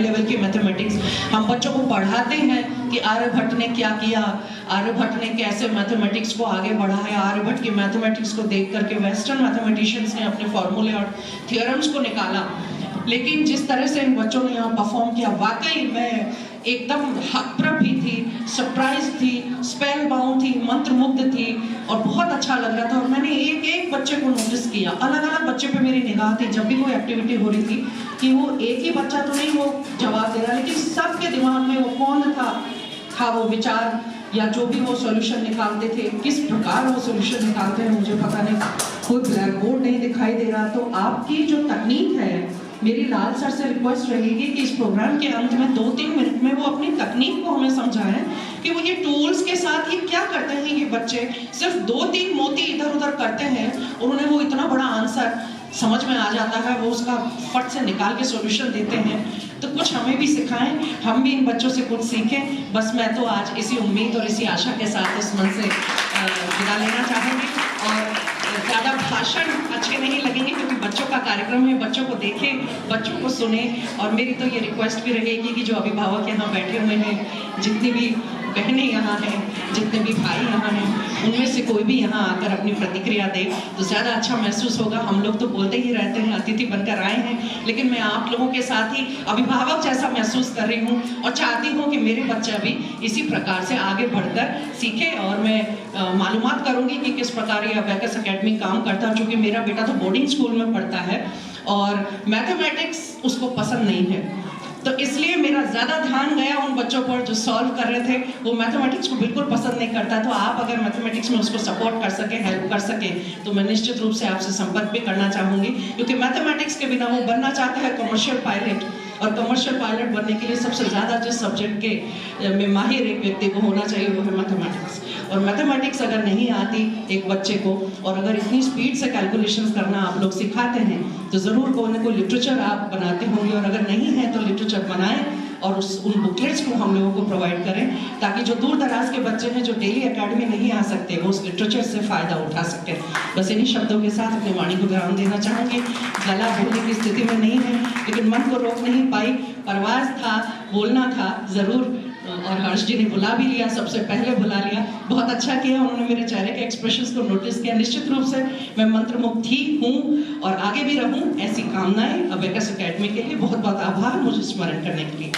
Level की mathematics हम बच्चों को पढ़ाते हैं कि आर्यभट्ट ने क्या किया, आर्यभट्ट ने कैसे मैथमेटिक्स को आगे बढ़ाया, आर्यभट्ट की मैथमेटिक्स को देख करके वेस्टर्न मैथमेटिशियंस ने अपने फॉर्मूले और थियोरम्स को निकाला। लेकिन जिस तरह से इन बच्चों ने यहाँ परफॉर्म किया, वाकई मैं एकदम हतप्रभ भी थी, सरप्राइज थी, स्पेल बाउंड थी, मंत्रमुग्ध थी और बहुत अच्छा लग रहा था। और मैंने एक एक बच्चे को नोटिस किया, अलग अलग बच्चे पे मेरी निगाह थी जब भी कोई एक्टिविटी हो रही थी कि वो एक ही बच्चा तो नहीं वो जवाब दे रहा, लेकिन सबके दिमाग में वो कौन था वो विचार या जो भी वो सॉल्यूशन निकालते थे, किस प्रकार वो सॉल्यूशन निकालते हैं मुझे पता नहीं, कोई ब्लैक बोर्ड नहीं दिखाई दे रहा। तो आपकी जो तकनीक है, मेरी लाल सर से रिक्वेस्ट रहेगी कि इस प्रोग्राम के अंत में 2-3 मिनट में वो अपनी तकनीक को हमें समझाएं कि वो ये टूल्स के साथ ही क्या करते हैं। ये बच्चे सिर्फ 2-3 मोती इधर उधर करते हैं, उन्होंने वो इतना बड़ा आंसर समझ में आ जाता है, वो उसका फट से निकाल के सॉल्यूशन देते हैं। तो कुछ हमें भी सिखाएं, हम भी इन बच्चों से कुछ सीखें। बस मैं तो आज इसी उम्मीद और इसी आशा के साथ इस मंच से विदा लेना चाहूँगी। और ज़्यादा भाषण अच्छे नहीं लगेंगे क्योंकि बच्चों का कार्यक्रम है, बच्चों को देखें, बच्चों को सुने। और मेरी तो ये रिक्वेस्ट भी रहेगी कि जो अभिभावक यहाँ बैठे हुए हैं, जितनी भी बहनें यहाँ हैं, जितने भी भाई यहाँ हैं, उनमें से कोई भी यहाँ आकर अपनी प्रतिक्रिया दे तो ज़्यादा अच्छा महसूस होगा। हम लोग तो बोलते ही रहते हैं, अतिथि बनकर आए हैं, लेकिन मैं आप लोगों के साथ ही अभिभावक जैसा महसूस कर रही हूँ और चाहती हूँ कि मेरे बच्चा भी इसी प्रकार से आगे बढ़कर सीखे। और मैं मालूमात करूँगी कि किस प्रकार ये अबेकस एकेडमी काम करता है, क्योंकि मेरा बेटा तो बोर्डिंग स्कूल में पढ़ता है और मैथमेटिक्स उसको पसंद नहीं है। तो इसलिए मेरा ज़्यादा ध्यान गया उन बच्चों पर जो सॉल्व कर रहे थे, वो मैथमेटिक्स को बिल्कुल पसंद नहीं करता। तो आप अगर मैथमेटिक्स में उसको सपोर्ट कर सके, हेल्प कर सके, तो मैं निश्चित रूप से आपसे संपर्क भी करना चाहूँगी, क्योंकि मैथमेटिक्स के बिना वो बनना चाहता है कमर्शियल पायलट। और कमर्शियल पायलट बनने के लिए सबसे ज़्यादा जिस सब्जेक्ट के में माहिर एक व्यक्ति को होना चाहिए वो है मैथमेटिक्स। और मैथमेटिक्स अगर नहीं आती एक बच्चे को, और अगर इतनी स्पीड से कैलकुलेशंस करना आप लोग सिखाते हैं, तो ज़रूर कोई ना कोई लिटरेचर आप बनाते होंगे। और अगर नहीं है तो लिटरेचर बनाएं और उन बुकलेट्स को हम लोगों को प्रोवाइड करें, ताकि जो दूर दराज के बच्चे हैं जो डेली एकेडमी नहीं आ सकते, वो उस लिटरेचर से फ़ायदा उठा सकें। बस इन्हीं शब्दों के साथ अपनी वाणी को विराम देना चाहूँगी। गला बोलने की स्थिति में नहीं है, लेकिन मन को रोक नहीं पाई, परवाज़ था, बोलना था ज़रूर। और हर्ष जी ने बुला भी लिया, सबसे पहले बुला लिया, बहुत अच्छा किया। उन्होंने मेरे चेहरे के एक्सप्रेशंस को नोटिस किया। निश्चित रूप से मैं मंत्रमुग्ध थी, हूँ और आगे भी रहूँ, ऐसी कामनाएं अबेकस एकेडमी के लिए। बहुत बहुत आभार मुझे स्मरण करने के लिए।